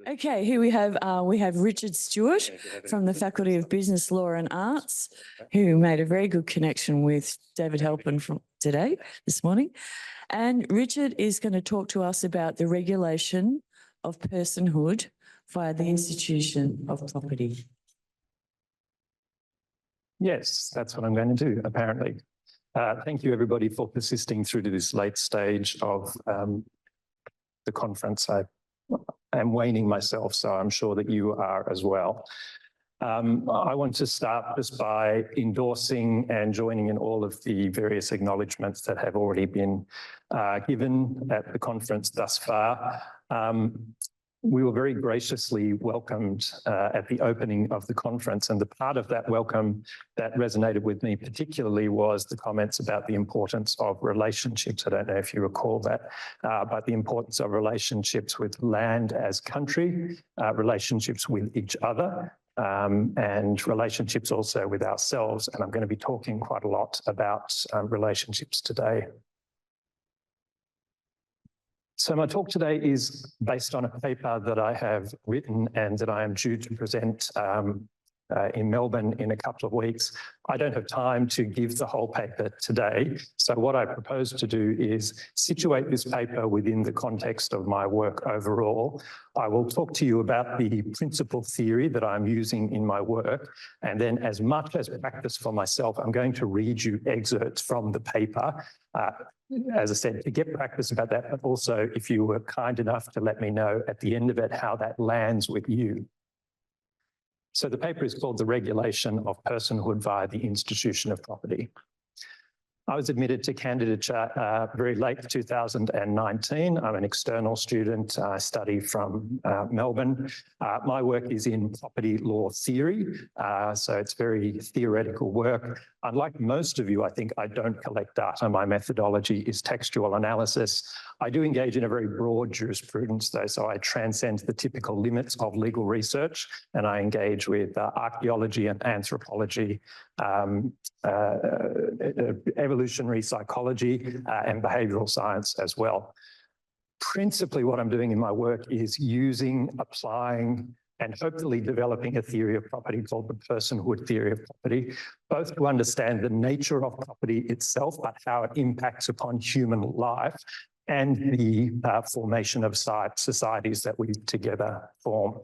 Okay, here we have Richard Stewart from the Faculty of Business, Law and Arts, who made a very good connection with David Halpin from this morning. And Richard is going to talk to us about the regulation of personhood via the institution of property. Yes, that's what I'm going to do, apparently. Thank you, everybody, for persisting through to this late stage of the conference. I am waning myself, so I'm sure that you are as well. I want to start just by endorsing and joining in all of the various acknowledgements that have already been given at the conference thus far. We were very graciously welcomed at the opening of the conference, and the part of that welcome that resonated with me particularly was the comments about the importance of relationships. I don't know if you recall that, but the importance of relationships with land as country, relationships with each other, and relationships also with ourselves. And I'm going to be talking quite a lot about relationships today. So my talk today is based on a paper that I have written and that I am due to present in Melbourne in a couple of weeks. I don't have time to give the whole paper today. So what I propose to do is situate this paper within the context of my work overall. I will talk to you about the principal theory that I'm using in my work. And then as much as practice for myself, I'm going to read you excerpts from the paper. As I said, to get practice about that, but also if you were kind enough to let me know at the end of it how that lands with you. So the paper is called The Regulation of Personhood via the Institution of Property. I was admitted to candidature very late 2019. I'm an external student. I study from Melbourne. My work is in property law theory, so it's very theoretical work. Unlike most of you, I think I don't collect data. My methodology is textual analysis. I do engage in a very broad jurisprudence, though, so I transcend the typical limits of legal research, and I engage with archaeology and anthropology, evolutionary psychology, and behavioural science as well. Principally, what I'm doing in my work is using, applying, and hopefully developing a theory of property called the personhood theory of property, both to understand the nature of property itself, but how it impacts upon human life, and the formation of societies that we together form.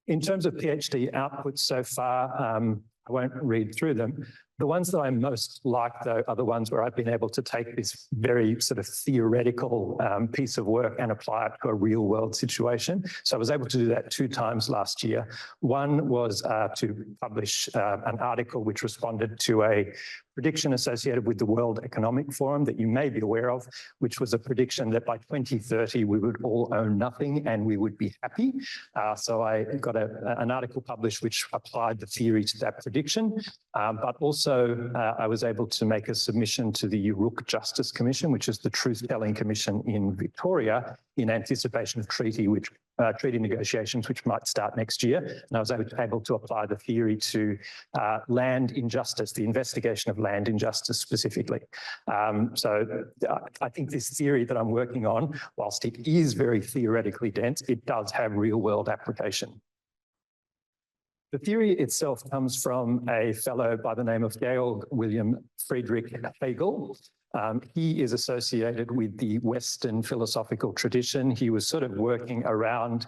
In terms of PhD outputs so far, I won't read through them. The ones that I most like, though, are the ones where I've been able to take this very sort of theoretical piece of work and apply it to a real world situation. So I was able to do that 2 times last year. One was to publish an article which responded to a prediction associated with the World Economic Forum that you may be aware of, which was a prediction that by 2030 we would all own nothing and we would be happy. So I got an article published which applied the theory to that prediction, but also I was able to make a submission to the Uruk Justice Commission, which is the truth-telling commission in Victoria, in anticipation of treaty negotiations, which might start next year. And I was able to apply the theory to land injustice, the investigation of land injustice specifically. So I think this theory that I'm working on, whilst it is very theoretically dense, it does have real-world application. The theory itself comes from a fellow by the name of Georg Wilhelm Friedrich Hegel. He is associated with the Western philosophical tradition. He was sort of working around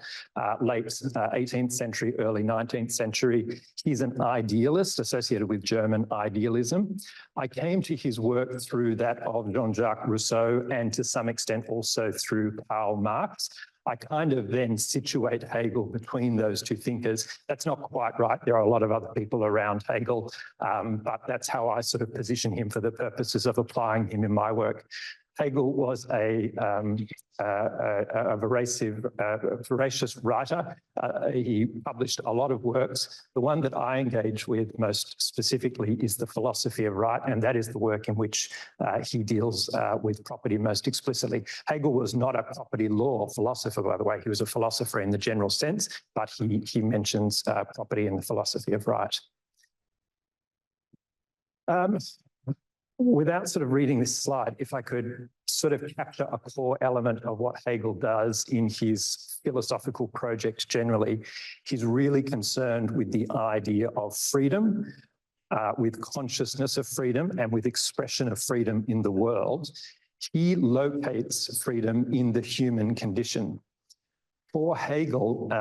late 18th century, early 19th century. He's an idealist associated with German idealism. I came to his work through that of Jean-Jacques Rousseau and to some extent also through Karl Marx. I kind of then situate Hegel between those two thinkers. That's not quite right. There are a lot of other people around Hegel, but that's how I sort of position him for the purposes of applying him in my work. Hegel was a voracious writer. He published a lot of works. The one that I engage with most specifically is the philosophy of right, and that is the work in which he deals with property most explicitly. Hegel was not a property law philosopher, by the way. He was a philosopher in the general sense, but he mentions property in the philosophy of right. Without sort of reading this slide, if I could sort of capture a core element of what Hegel does in his philosophical project generally, he's really concerned with the idea of freedom, with consciousness of freedom and with expression of freedom in the world. He locates freedom in the human condition. For Hegel,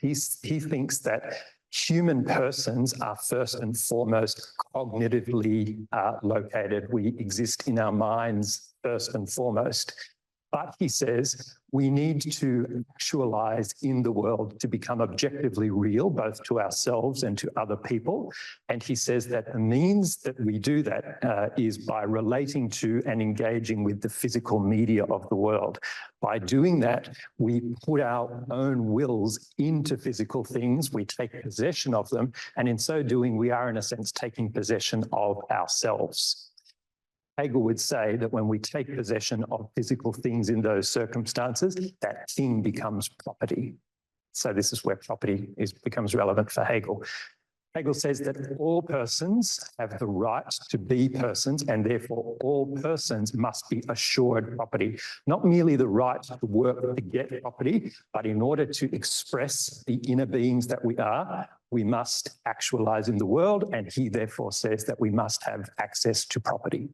he thinks that human persons are first and foremost cognitively located. We exist in our minds first and foremost. But he says we need to actualize in the world to become objectively real, both to ourselves and to other people. And he says that the means that we do that is by relating to and engaging with the physical media of the world. By doing that, we put our own wills into physical things, we take possession of them, and in so doing, we are in a sense taking possession of ourselves. Hegel would say that when we take possession of physical things in those circumstances, that thing becomes property. So this is where property becomes relevant for Hegel. Hegel says that all persons have the right to be persons, and therefore all persons must be assured property. Not merely the right to work to get property, but in order to express the inner beings that we are, we must actualize in the world, and he therefore says that we must have access to property.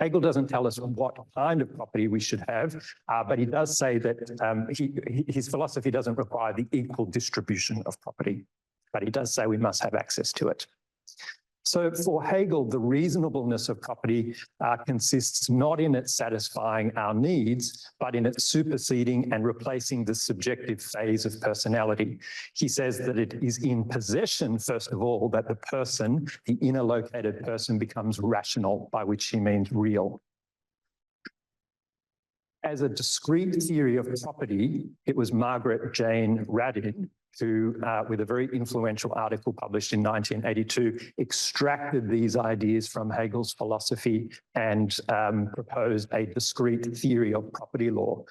Hegel doesn't tell us what kind of property we should have, but he does say that his philosophy doesn't require the equal distribution of property, but he does say we must have access to it. So for Hegel, the reasonableness of property consists not in it satisfying our needs, but in it superseding and replacing the subjective phase of personality. He says that it is in possession, first of all, that the person, the inner located person, becomes rational, by which he means real. As a discrete theory of property, it was Margaret Jane Radin who, with a very influential article published in 1982, extracted these ideas from Hegel's philosophy and proposed a discrete theory of property law.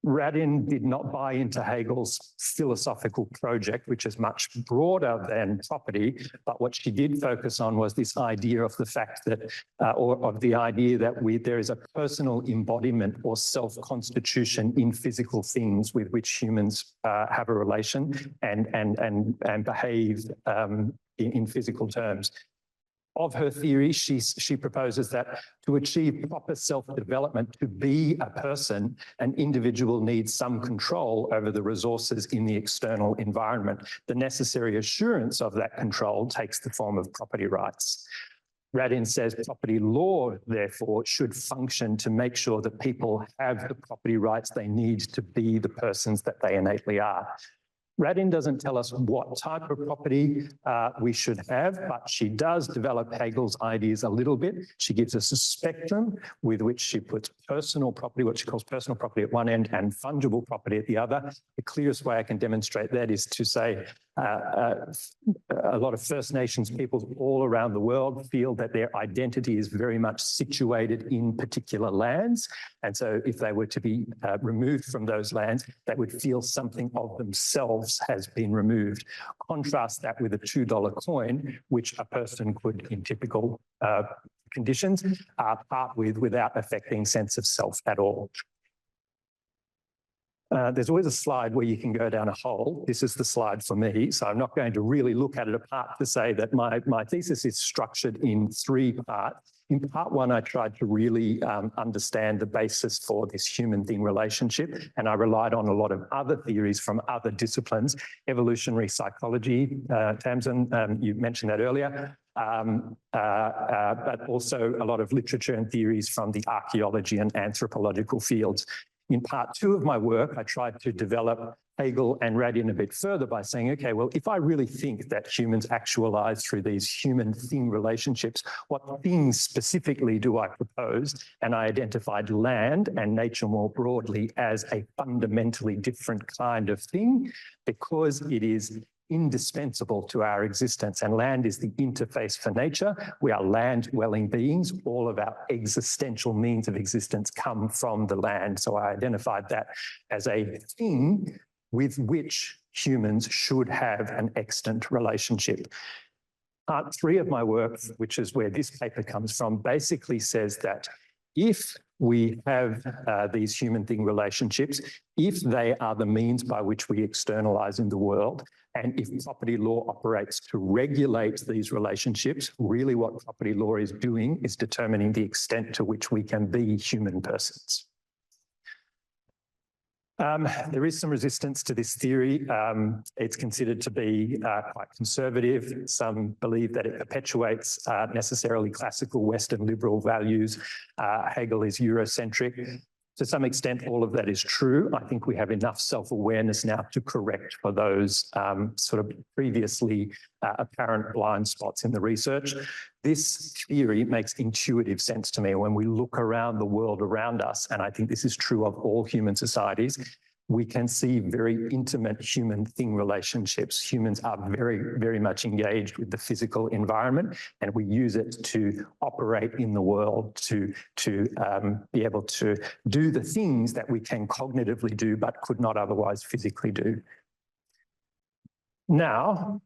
Radin did not buy into Hegel's philosophical project, which is much broader than property, but what she did focus on was this idea of the fact that, or of the idea that there is a personal embodiment or self-constitution in physical things with which humans have a relation and behave in physical terms. Of her theory, she proposes that to achieve proper self-development, to be a person, an individual needs some control over the resources in the external environment. The necessary assurance of that control takes the form of property rights. Radin says property law, therefore, should function to make sure that people have the property rights they need to be the persons that they innately are. Radin doesn't tell us what type of property we should have, but she does develop Hegel's ideas a little bit. She gives us a spectrum with which she puts personal property, what she calls personal property at one end, and fungible property at the other. The clearest way I can demonstrate that is to say a lot of First Nations peoples all around the world feel that their identity is very much situated in particular lands. And so if they were to be removed from those lands, they would feel something of themselves has been removed. Contrast that with a $2 coin, which a person could, in typical conditions, part with without affecting sense of self at all. There's always a slide where you can go down a hole. This is the slide for me, so I'm not going to really look at it apart to say that my thesis is structured in three parts. In part one, I tried to really understand the basis for this human-thing relationship, and I relied on a lot of other theories from other disciplines. Evolutionary psychology, Tamsin, you mentioned that earlier, but also a lot of literature and theories from the archaeology and anthropological fields. In part two of my work, I tried to develop Hegel and Radin a bit further by saying, okay, well, if I really think that humans actualize through these human-thing relationships, what things specifically do I propose? And I identified land and nature more broadly as a fundamentally different kind of thing because it is indispensable to our existence, and land is the interface for nature. We are land-dwelling beings. All of our existential means of existence come from the land. So I identified that as a thing with which humans should have an extant relationship. Part 3 of my work, which is where this paper comes from, basically says that if we have these human-thing relationships, if they are the means by which we externalize in the world, and if property law operates to regulate these relationships, really what property law is doing is determining the extent to which we can be human persons. There is some resistance to this theory. It's considered to be quite conservative. Some believe that it perpetuates necessarily classical Western liberal values. Hegel is Eurocentric. To some extent, all of that is true. I think we have enough self-awareness now to correct for those sort of previously apparent blind spots in the research. This theory makes intuitive sense to me when we look around the world around us, and I think this is true of all human societies. We can see very intimate human-thing relationships. Humans are very, very much engaged with the physical environment, and we use it to operate in the world, to be able to do the things that we can cognitively do but could not otherwise physically do. Now,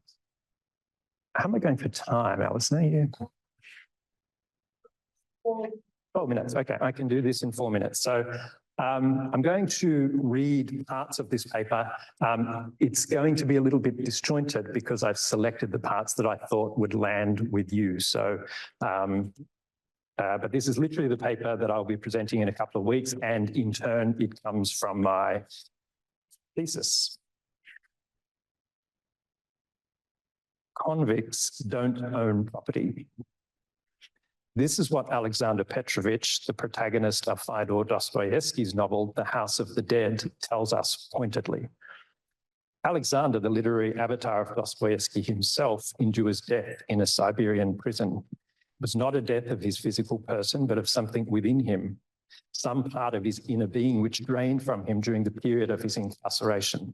how am I going for time, Alison? 12 minutes. Okay, I can do this in 4 minutes. So I'm going to read parts of this paper. It's going to be a little bit disjointed because I've selected the parts that I thought would land with you. So, but this is literally the paper that I'll be presenting in a couple of weeks, and in turn, it comes from my thesis. Convicts don't own property. This is what Alexander Petrovich, the protagonist of Fyodor Dostoevsky's novel, The House of the Dead, tells us pointedly. Alexander, the literary avatar of Dostoevsky himself, endures death in a Siberian prison. It was not a death of his physical person, but of something within him, some part of his inner being which drained from him during the period of his incarceration.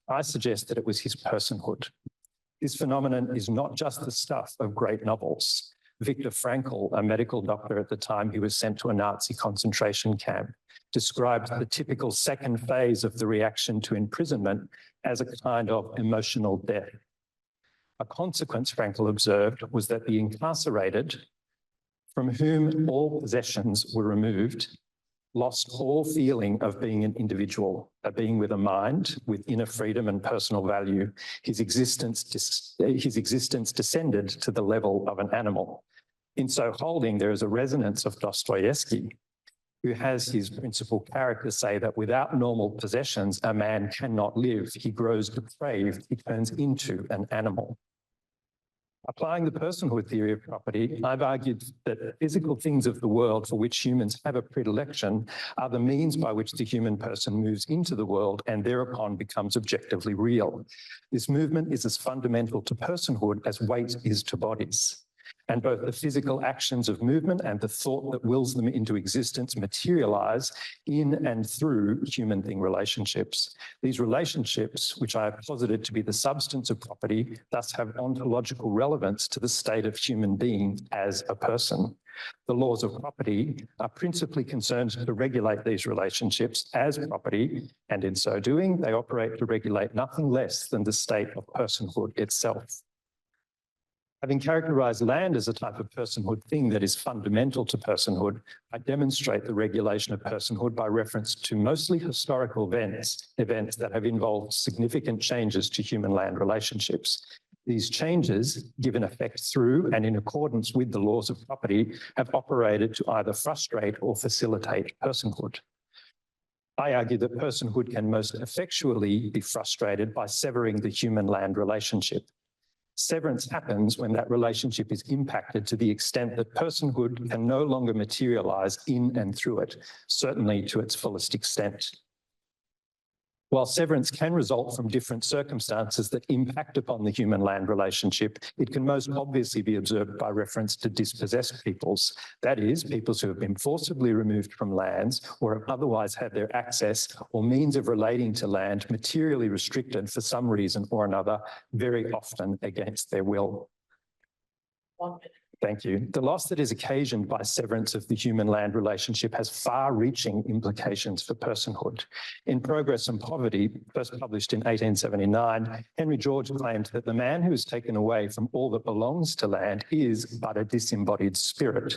I suggest that it was his personhood. This phenomenon is not just the stuff of great novels. Viktor Frankl, a medical doctor at the time he was sent to a Nazi concentration camp, described the typical second phase of the reaction to imprisonment as a kind of emotional death. A consequence, Frankl observed, was that the incarcerated, from whom all possessions were removed, lost all feeling of being an individual, a being with a mind, with inner freedom and personal value. His existence descended to the level of an animal. In so holding, there is a resonance of Dostoevsky, who has his principal character say that without normal possessions, a man cannot live. He grows depraved. He turns into an animal. Applying the personhood theory of property, I've argued that physical things of the world for which humans have a predilection are the means by which the human person moves into the world and thereupon becomes objectively real. This movement is as fundamental to personhood as weight is to bodies. And both the physical actions of movement and the thought that wills them into existence materialize in and through human-thing relationships. These relationships, which I have posited to be the substance of property, thus have ontological relevance to the state of human being as a person. The laws of property are principally concerned to regulate these relationships as property, and in so doing, they operate to regulate nothing less than the state of personhood itself. Having characterized land as a type of personhood thing that is fundamental to personhood, I demonstrate the regulation of personhood by reference to mostly historical events that have involved significant changes to human-land relationships. These changes, given effect through and in accordance with the laws of property, have operated to either frustrate or facilitate personhood. I argue that personhood can most effectually be frustrated by severing the human-land relationship. Severance happens when that relationship is impacted to the extent that personhood can no longer materialize in and through it, certainly to its fullest extent. While severance can result from different circumstances that impact upon the human-land relationship, it can most obviously be observed by reference to dispossessed peoples, that is, peoples who have been forcibly removed from lands or have otherwise had their access or means of relating to land materially restricted for some reason or another, very often against their will. 1 minute. Thank you. The loss that is occasioned by severance of the human-land relationship has far-reaching implications for personhood. In Progress and Poverty, first published in 1879, Henry George claimed that the man who is taken away from all that belongs to land is but a disembodied spirit.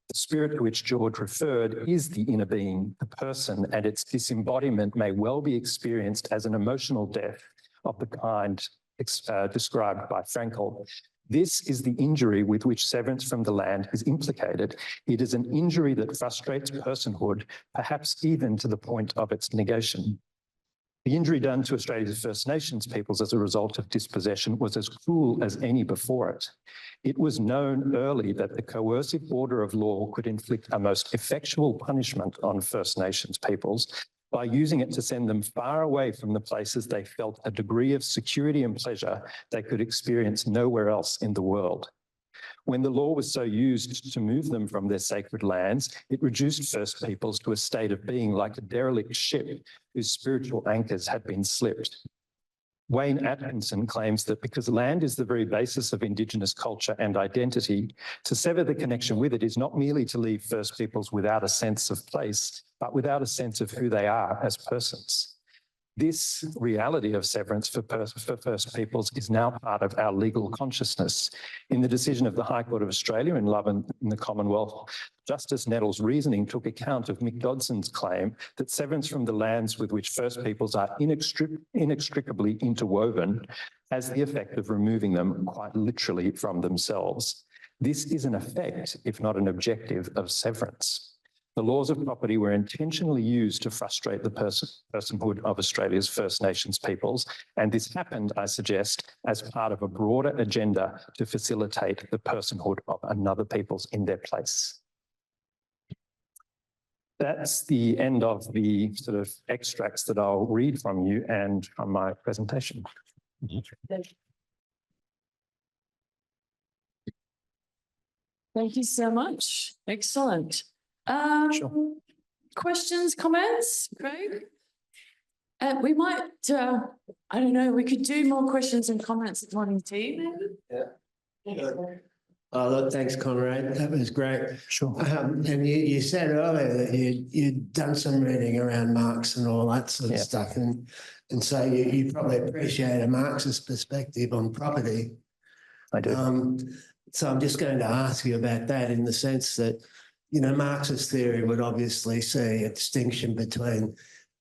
The spirit to which George referred is the inner being, the person, and its disembodiment may well be experienced as an emotional death of the kind described by Frankl. This is the injury with which severance from the land is implicated. It is an injury that frustrates personhood, perhaps even to the point of its negation. The injury done to Australia's First Nations peoples as a result of dispossession was as cruel as any before it. It was known early that the coercive order of law could inflict a most effectual punishment on First Nations peoples by using it to send them far away from the places they felt a degree of security and pleasure they could experience nowhere else in the world. When the law was so used to move them from their sacred lands, it reduced First Peoples to a state of being like a derelict ship whose spiritual anchors had been slipped. Wayne Atkinson claims that because land is the very basis of Indigenous culture and identity, to sever the connection with it is not merely to leave First Peoples without a sense of place, but without a sense of who they are as persons. This reality of severance for First Peoples is now part of our legal consciousness. In the decision of the High Court of Australia in Love and the Commonwealth, Justice Nettle's reasoning took account of Mick Dodson's claim that severance from the lands with which First Peoples are inextricably interwoven has the effect of removing them quite literally from themselves. This is an effect, if not an objective, of severance. The laws of property were intentionally used to frustrate the personhood of Australia's First Nations peoples, and this happened, I suggest, as part of a broader agenda to facilitate the personhood of another peoples in their place. That's the end of the sort of extracts that I'll read from you and from my presentation. Thank you so much. Excellent. Sure. Questions, comments, Craig? We might, I don't know, we could do more questions and comments at morning tea, maybe? Yeah. Look, thanks, Conrad. That was great. Sure. And you said earlier that you'd done some reading around Marx and all that sort of stuff. And so you probably appreciate a Marxist perspective on property. I do. So I'm just going to ask you about that in the sense that, you know, Marxist theory would obviously see a distinction between,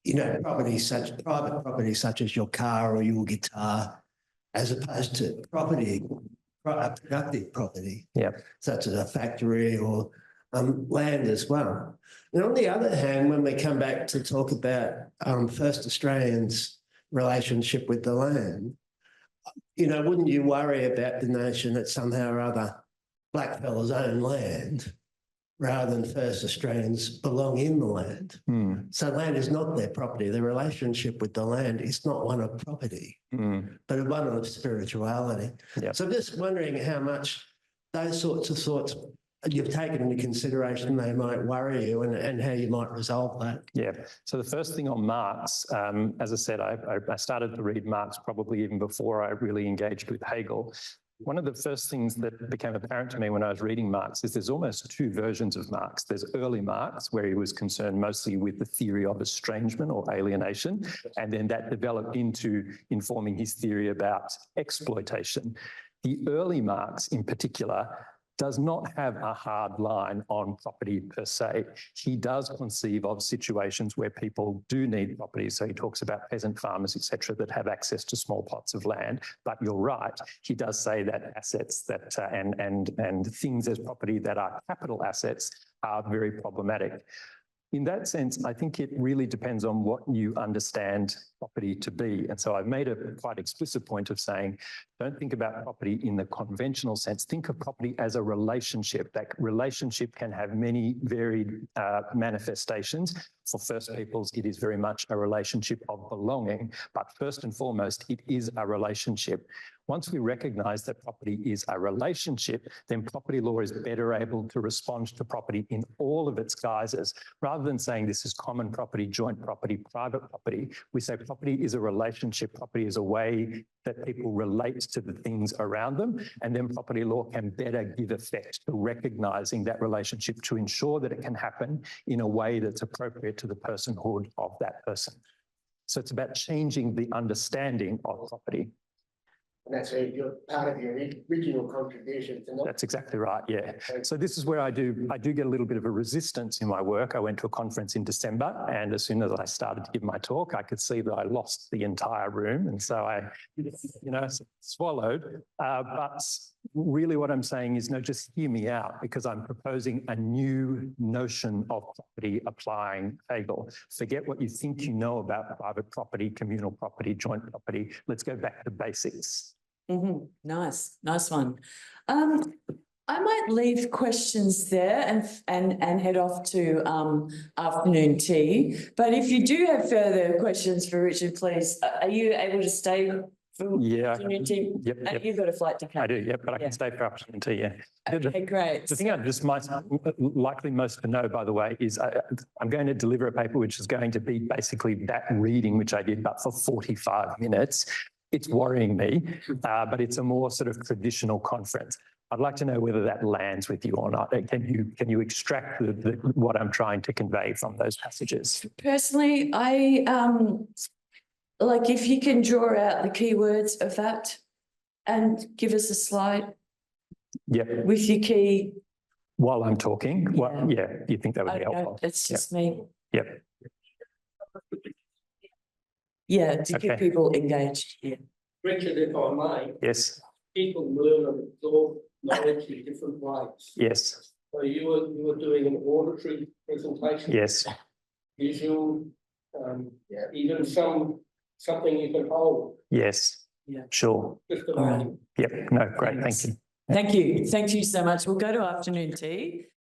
you know, private property such as your car or your guitar, as opposed to productive property, such as a factory or land as well. And on the other hand, when we come back to talk about First Australians' relationship with the land, you know, wouldn't you worry about the notion that somehow or other blackfellas own land rather than First Australians belong in the land? So land is not their property. Their relationship with the land is not one of property, but one of spirituality. So I'm just wondering how much those sorts of thoughts you've taken into consideration they might worry you and how you might resolve that. Yeah. So the first thing on Marx, as I said, I started to read Marx probably even before I really engaged with Hegel. One of the first things that became apparent to me when I was reading Marx is there's almost two versions of Marx. There's early Marx, where he was concerned mostly with the theory of estrangement or alienation, and then that developed into informing his theory about exploitation. The early Marx in particular does not have a hard line on property per se. He does conceive of situations where people do need property. So he talks about peasant farmers, etc., that have access to small plots of land. But you're right, he does say that assets that and things as property that are capital assets are very problematic. In that sense, I think it really depends on what you understand property to be. And so I've made a quite explicit point of saying, don't think about property in the conventional sense. Think of property as a relationship. That relationship can have many varied manifestations. For First Peoples, it is very much a relationship of belonging. But first and foremost, it is a relationship. Once we recognise that property is a relationship, then property law is better able to respond to property in all of its guises. Rather than saying this is common property, joint property, private property, we say property is a relationship, property is a way that people relate to the things around them, and then property law can better give effect to recognising that relationship to ensure that it can happen in a way that's appropriate to the personhood of that person. So it's about changing the understanding of property. And that's part of your original contribution to not. That's exactly right, yeah. So this is where I do get a little bit of a resistance in my work. I went to a conference in December, and as soon as I started to give my talk, I could see that I lost the entire room. And so I, swallowed. But really what I'm saying is, no, just hear me out, because I'm proposing a new notion of property applying Hegel. Forget what you think you know about private property, communal property, joint property. Let's go back to basics. Nice one. I might leave questions there and head off to afternoon tea. But if you do have further questions for Richard, please, are you able to stay for afternoon tea? Yep. You've got a flight to catch. I do, yeah, but I can stay for afternoon tea, yeah. Okay, great. The thing I just might likely most to know, by the way, is I'm going to deliver a paper which is going to be basically that reading which I did, but for 45 minutes. It's worrying me, but it's a more sort of traditional conference. I'd like to know whether that lands with you or not. Can you extract what I'm trying to convey from those passages? Personally, I like if you can draw out the keywords of that and give us a slide. Yep. With your key. While I'm talking, do you think that would be helpful? It's just me. Yep. Yeah, to keep people engaged. Yeah. Richard, if I may. Yes. People learn and absorb knowledge in different ways. Yes. So you were doing an auditory presentation. Yes. Visual, even something you can hold. Yes. Yeah. Sure. Just a All right. Yep. No, great. Thank you. Thank you. Thank you so much. We'll go to afternoon tea.